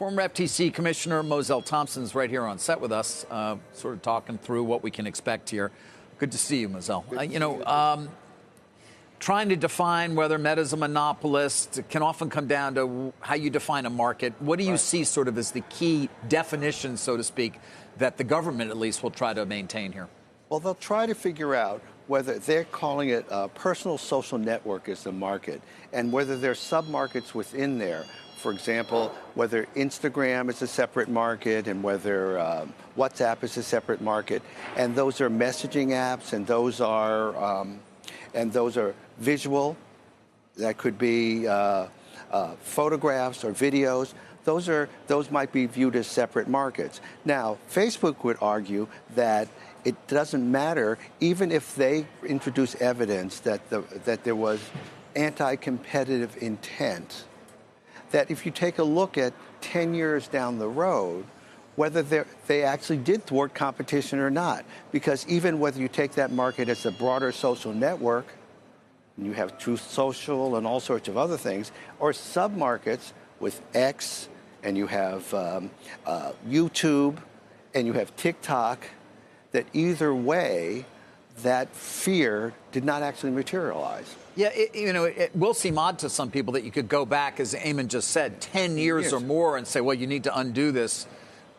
Former FTC Commissioner Moselle Thompson is right here on set with us, sort of talking through what we can expect here. Good to see you, Moselle. Trying to define whether Meta's a monopolist can often come down to how you define a market. What do you see sort of as the key definition, so to speak, that the government at least will try to maintain here? Well, they'll try to figure out whether they're calling it a personal social network as the market and whether there's sub-markets within there. For example, whether Instagram is a separate market and whether WhatsApp is a separate market. And those are messaging apps, and those are visual. That could be photographs or videos. Those might be viewed as separate markets. Now, Facebook would argue that it doesn't matter, even if they introduce evidence that there was anti-competitive intent, that if you take a look at 10 years down the road, whether they actually did thwart competition or not. Because even whether you take that market as a broader social network, and you have Truth Social and all sorts of other things, or sub-markets with X, and you have YouTube, and you have TikTok, that either way, that fear did not actually materialize. Yeah, it will seem odd to some people that you could go back, as Eamon just said, 10 years or more and say, well, you need to undo this.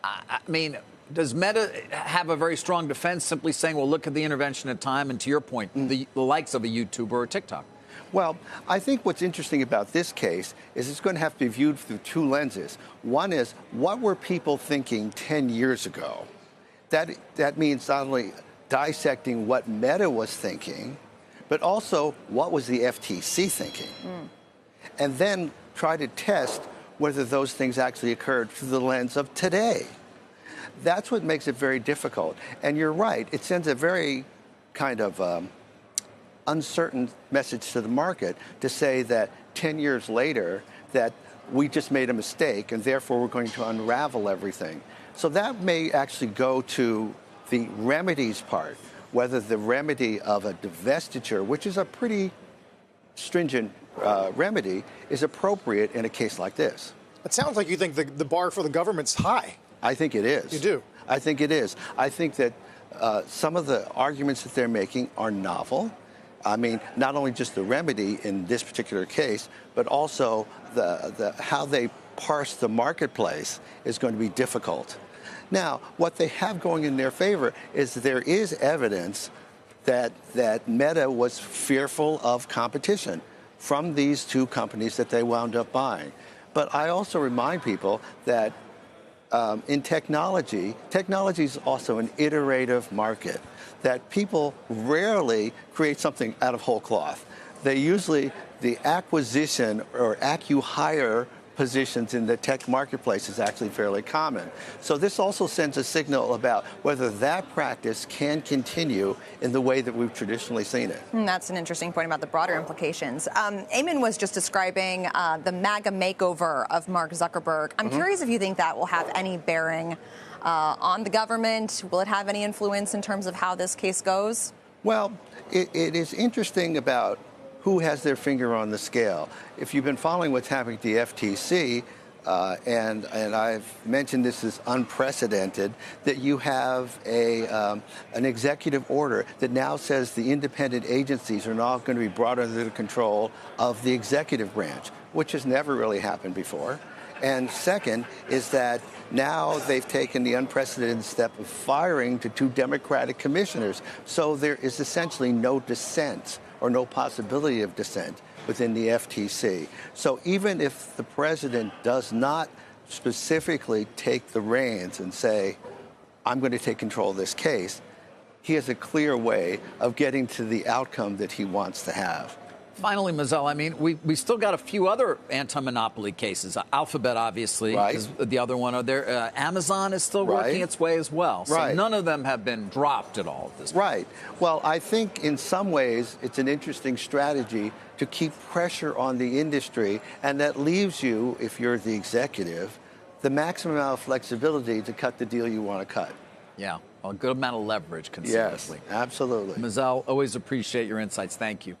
I mean, does Meta have a very strong defense simply saying, well, look at the intervention at time, and to your point, the likes of a YouTuber or a TikTok? Well, I think what's interesting about this case is it's going to have to be viewed through two lenses. One is, what were people thinking 10 years ago? That means not only dissecting what Meta was thinking, but also what was the FTC thinking? And then try to test whether those things actually occurred through the lens of today. That's what makes it very difficult. And you're right, it sends a very kind of uncertain message to the market to say that 10 years later that we just made a mistake and therefore we're going to unravel everything. So that may actually go to the remedies part, whether the remedy of a divestiture, which is a pretty stringent remedy, is appropriate in a case like this. It sounds like you think the bar for the government's high. I think it is. You do? I think it is. I think that some of the arguments that they're making are novel. I mean, not only just the remedy in this particular case, but also how they parse the marketplace is going to be difficult. Now, what they have going in their favor is there is evidence that Meta was fearful of competition from these two companies that they wound up buying. But I also remind people that in technology is also an iterative market, that people rarely create something out of whole cloth. They usually, the acquisition or acqui-hire positions in the tech marketplace is actually fairly common. So this also sends a signal about whether that practice can continue in the way that we've traditionally seen it. That's an interesting point about the broader implications. Eamon was just describing the MAGA makeover of Mark Zuckerberg. I'm curious if you think that will have any bearing on the government. Will it have any influence in terms of how this case goes? Well, it is interesting about who has their finger on the scale. If you've been following what's happening at the FTC, and I've mentioned this is unprecedented, that you have an executive order that now says the independent agencies are now going to be brought under the control of the executive branch, which has never really happened before. And second is that now they've taken the unprecedented step of firing to two Democratic commissioners. So there is essentially no dissent or no possibility of dissent within the FTC. So even if the president does not specifically take the reins and say, I'm going to take control of this case, he has a clear way of getting to the outcome that he wants to have. Finally, Moselle, I mean, we still got a few other anti-monopoly cases. Alphabet, obviously, is the other one. Amazon is still working its way as well. So none of them have been dropped at all at this point. Right. Well, I think in some ways it's an interesting strategy to keep pressure on the industry, and that leaves you, if you're the executive, the maximum amount of flexibility to cut the deal you want to cut. Yeah, a good amount of leverage, considerably. Yes, absolutely. Moselle, always appreciate your insights. Thank you.